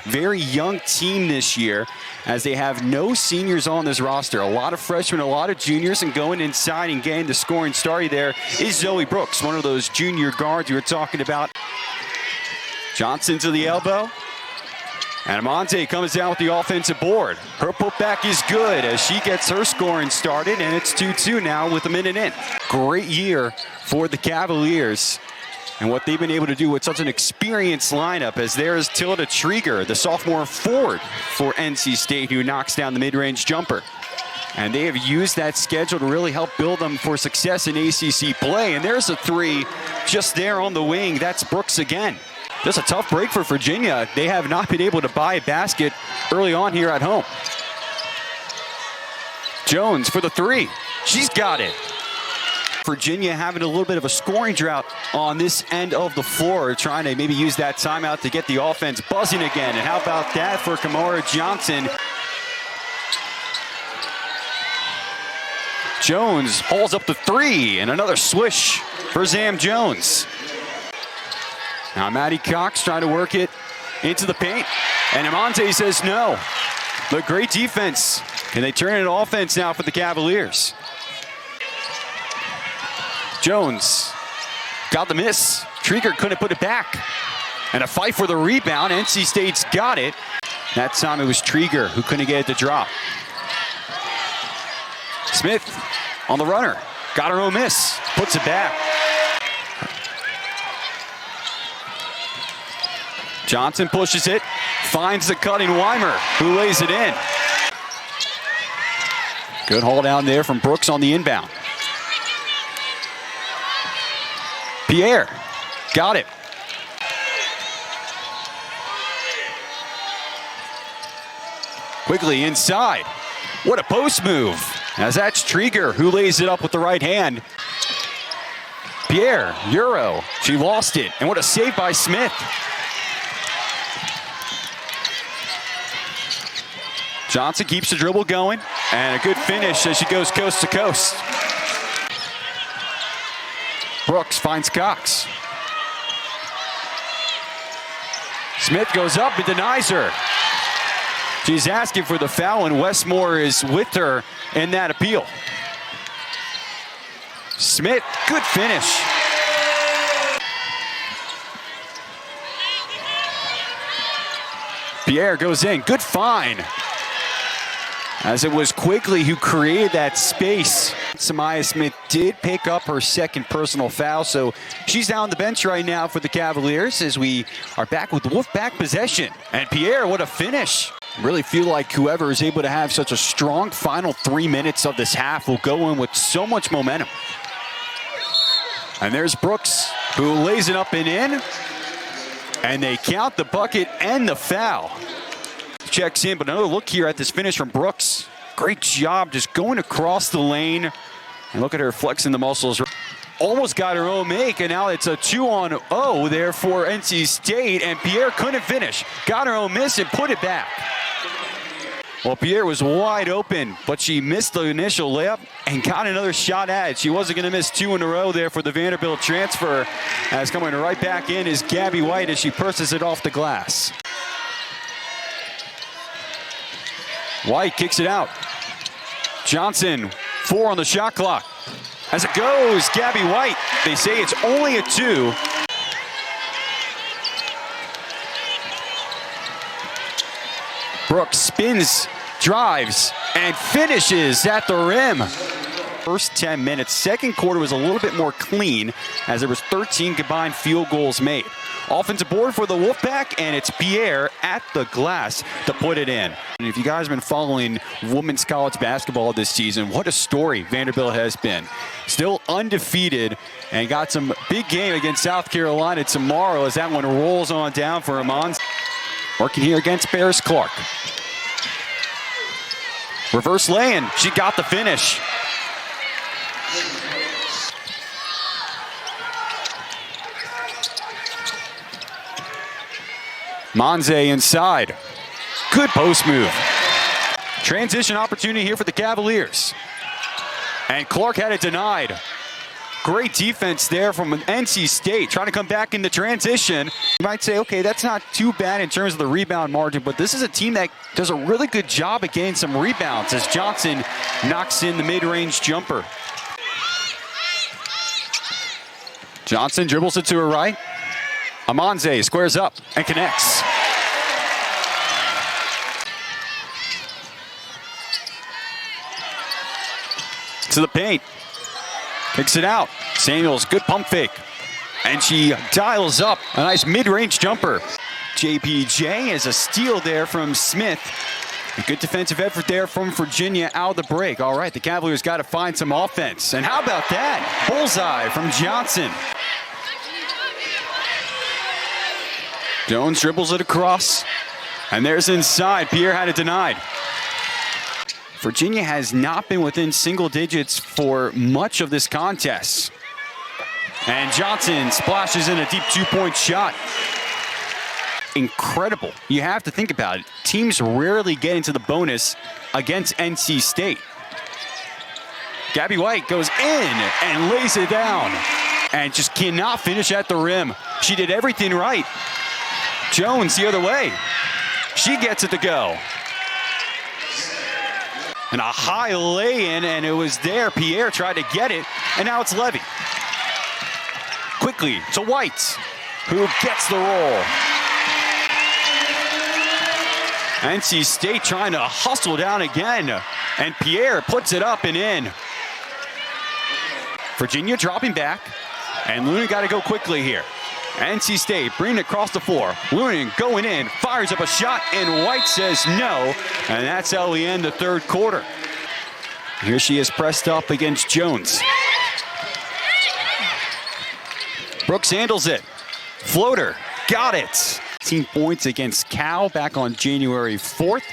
very young team this year, as they have no seniors on this roster. A lot of freshmen, a lot of juniors, and going inside and getting the scoring started there is Zoe Brooks, one of those junior guards we were talking about. Johnson to the elbow. And Amante comes down with the offensive board. Her putback is good as she gets her scoring started, and it's 2-2 now with a minute in. Great year for the Cavaliers and what they've been able to do with such an experienced lineup, as there's Tilda Trieger, the sophomore forward for NC State, who knocks down the mid-range jumper. And they have used that schedule to really help build them for success in ACC play. And there's a three just there on the wing. That's Brooks again. Just a tough break for Virginia. They have not been able to buy a basket early on here at home. Jones for the three. She's got it. Virginia having a little bit of a scoring drought on this end of the floor, trying to maybe use that timeout to get the offense buzzing again. And how about that for Kymora Johnson? Jones hauls up the three, and another swish for Zam Jones. Now Maddie Cox trying to work it into the paint, and Amante says no. But great defense. Can they turn it into offense now for the Cavaliers? Jones got the miss. Trieger couldn't put it back. And a fight for the rebound. NC State's got it. That time it was Trieger who couldn't get it to drop. Smith on the runner. Got her own miss. Puts it back. Johnson pushes it, finds the cutting Weimer, who lays it in. Good haul down there from Brooks on the inbound. Pierre got it. Quigley inside. What a post move, as that's Trieger who lays it up with the right hand. Pierre, Euro, she lost it, and what a save by Smith. Johnson keeps the dribble going, and a good finish as she goes coast to coast. Brooks finds Cox. Smith goes up and denies her. She's asking for the foul, and Westmore is with her in that appeal. Smith, good finish. Pierre goes in, good find. As it was Quigley who created that space. Zamareya Smith did pick up her second personal foul, so she's down the bench right now for the Cavaliers as we are back with Wolfpack possession. And Pierre, what a finish. Really feel like whoever is able to have such a strong final 3 minutes of this half will go in with so much momentum. And there's Brooks, who lays it up and in. And they count the bucket and the foul. Checks in, but another look here at this finish from Brooks. Great job just going across the lane. And look at her flexing the muscles. Almost got her own make, and now it's a 2-on-0 there for NC State, and Pierre couldn't finish. Got her own miss and put it back. Well, Pierre was wide open, but she missed the initial layup and got another shot at it. She wasn't going to miss 2 in a row there for the Vanderbilt transfer. As coming right back in is Gabby White as she purses it off the glass. White kicks it out. Johnson, 4 on the shot clock. As it goes, Gabby White. They say it's only a 2. Brooks spins, drives, and finishes at the rim. First 10 minutes. Second quarter was a little bit more clean as there was 13 combined field goals made. Offensive board for the Wolfpack, and it's Pierre at the glass to put it in. And if you guys have been following women's college basketball this season, what a story Vanderbilt has been. Still undefeated and got some big game against South Carolina tomorrow as that one rolls on down for Amon. Working here against Paris Clark. Reverse lay-in, she got the finish. Monze inside. Good post move. Transition opportunity here for the Cavaliers. And Clark had it denied. Great defense there from NC State, trying to come back in the transition. You might say, okay, that's not too bad in terms of the rebound margin, but this is a team that does a really good job at getting some rebounds as Johnson knocks in the mid-range jumper. Johnson dribbles it to her right. Amanze squares up and connects. To the paint. Kicks it out. Samuels, good pump fake. And she dials up a nice mid-range jumper. JPJ is a steal there from Smith. A good defensive effort there from Virginia out of the break. All right, the Cavaliers got to find some offense. And how about that? Bullseye from Johnson. Jones dribbles it across. And there's inside. Pierre had it denied. Virginia has not been within single digits for much of this contest. And Johnson splashes in a deep two-point shot. Incredible. You have to think about it. Teams rarely get into the bonus against NC State. Gabby White goes in and lays it down and just cannot finish at the rim. She did everything right. Jones the other way. She gets it to go. And a high lay-in, and it was there. Pierre tried to get it, and now it's Levy. Quickly to White, who gets the roll. NC State trying to hustle down again, and Pierre puts it up and in. Virginia dropping back, and Lunan got to go quickly here. NC State bringing it across the floor. Lunan going in, fires up a shot, and White says no, and that's how we end the third quarter. Here she is pressed up against Jones. Brooks handles it. Floater, got it. 18 points against Cal back on January 4th,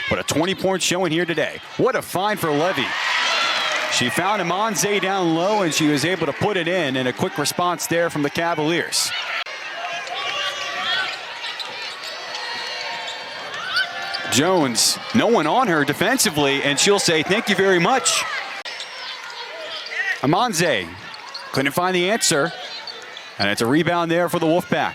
but a 20-point showing here today. What a find for Levy. She found Amanze down low, and she was able to put it in, and a quick response there from the Cavaliers. Jones, no one on her defensively, and she'll say thank you very much. Amanze couldn't find the answer, and it's a rebound there for the Wolfpack.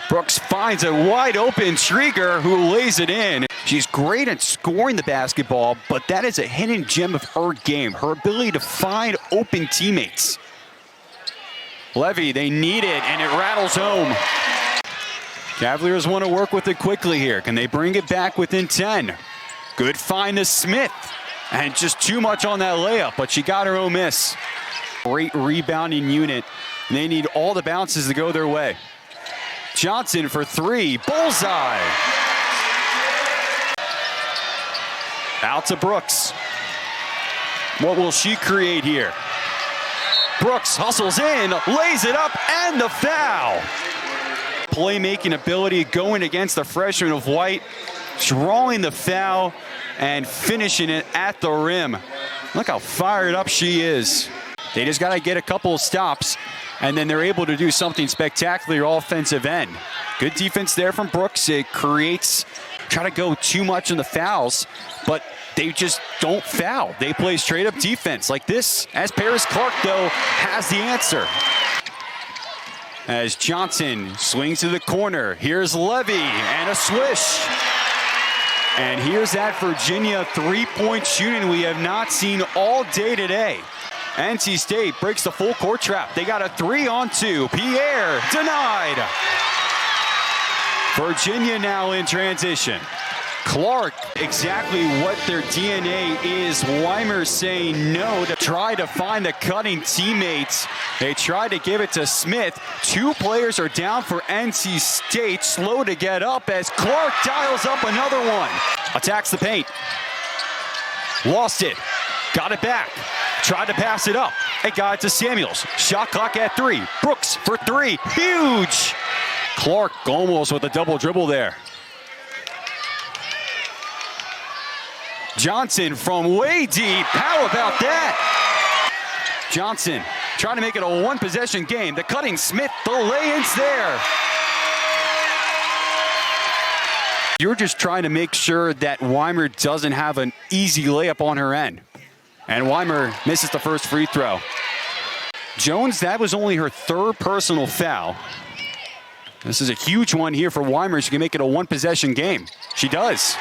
Brooks finds a wide open Schrieger who lays it in. She's great at scoring the basketball, but that is a hidden gem of her game, her ability to find open teammates. Levy, they need it, and it rattles home. Cavaliers want to work with it quickly here. Can they bring it back within 10? Good find to Smith. And just too much on that layup, but she got her own miss. Great rebounding unit. And they need all the bounces to go their way. Johnson for three. Bullseye. Out to Brooks. What will she create here? Brooks hustles in, lays it up, and the foul. Playmaking ability going against the freshman of White, drawing the foul and finishing it at the rim. Look how fired up she is. They just got to get a couple of stops, and then they're able to do something spectacular offensive end. Good defense there from Brooks. It creates, try to go too much in the fouls, but they just don't foul. They play straight up defense like this, as Paris Clark, though, has the answer. As Johnson swings to the corner, here's Levy and a swish. And here's that Virginia three-point shooting we have not seen all day today. NC State breaks the full court trap. They got a 3-on-2. Pierre denied. Virginia now in transition. Clark, exactly what their DNA is. Weimer saying no to try to find the cutting teammates. They try to give it to Smith. Two players are down for NC State. Slow to get up as Clark dials up another one. Attacks the paint. Lost it. Got it back. Tried to pass it up. It got it to Samuels. Shot clock at 3. Brooks for 3. Huge. Clark almost with a double dribble there. Johnson from way deep. How about that? Johnson trying to make it a one-possession game. The cutting Smith, the lay-in's there. You're just trying to make sure that Weimer doesn't have an easy layup on her end. And Weimer misses the first free throw. Jones, that was only her third personal foul. This is a huge one here for Weimer. She can make it a one-possession game. She does.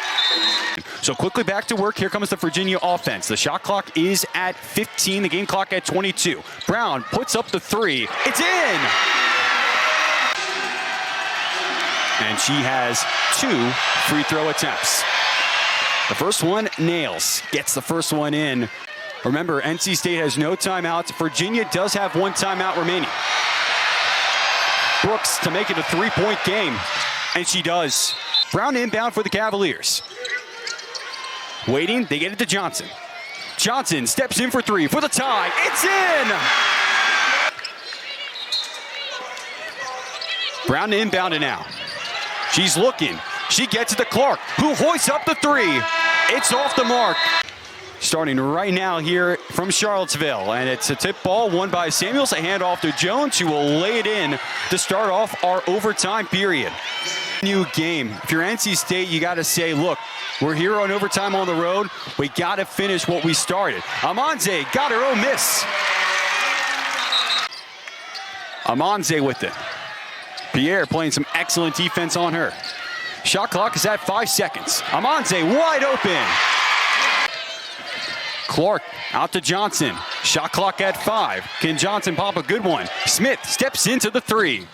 So quickly back to work. Here comes the Virginia offense. The shot clock is at 15, the game clock at 22. Brown puts up the three. It's in! And she has 2 free throw attempts. The first one nails, gets the first one in. Remember, NC State has no timeouts. Virginia does have 1 timeout remaining. Brooks to make it a 3-point game, and she does. Brown inbound for the Cavaliers. Waiting, they get it to Johnson. Johnson steps in for 3 for the tie. It's in! Brown inbound now. She's looking. She gets it to Clark, who hoists up the 3. It's off the mark. Starting right now here from Charlottesville, and it's a tip ball won by Samuels. A handoff to Jones, who will lay it in to start off our overtime period. New game. If you're NC State, you got to say, look, we're here on overtime on the road. We got to finish what we started. Amanze got her own miss. Amanze with it. Pierre playing some excellent defense on her. Shot clock is at 5 seconds. Amanze wide open. Clark out to Johnson. Shot clock at 5. Can Johnson pop a good one? Smith steps into the 3.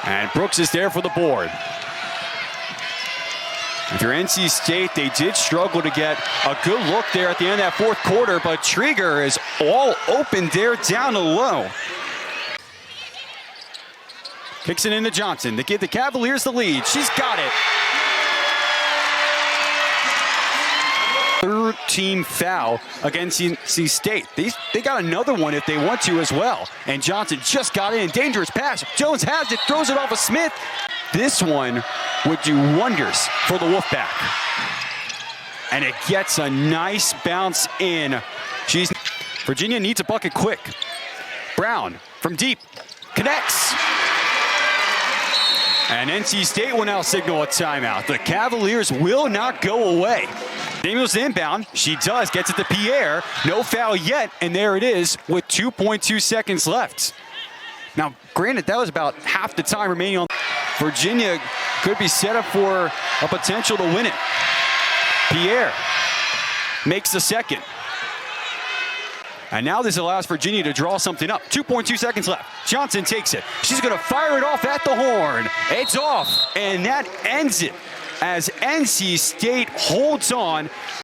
And Brooks is there for the board. If you're NC State, they did struggle to get a good look there at the end of that fourth quarter, but Trieger is all open there down the low. Kicks it into Johnson to give the Cavaliers the lead. She's got it. Third team foul against NC State. They got another one if they want to as well. And Johnson just got in. Dangerous pass. Jones has it, throws it off of Smith. This one would do wonders for the Wolfpack. And it gets a nice bounce in. Virginia needs a bucket quick. Brown from deep connects. And NC State will now signal a timeout. The Cavaliers will not go away. Samuels inbound. She does. Gets it to Pierre. No foul yet. And there it is with 2.2 seconds left. Now, granted, that was about half the time remaining on. Virginia could be set up for a potential to win it. Pierre makes the second. And now this allows Virginia to draw something up. 2.2 seconds left. Johnson takes it. She's going to fire it off at the horn. It's off. And that ends it as NC State holds on.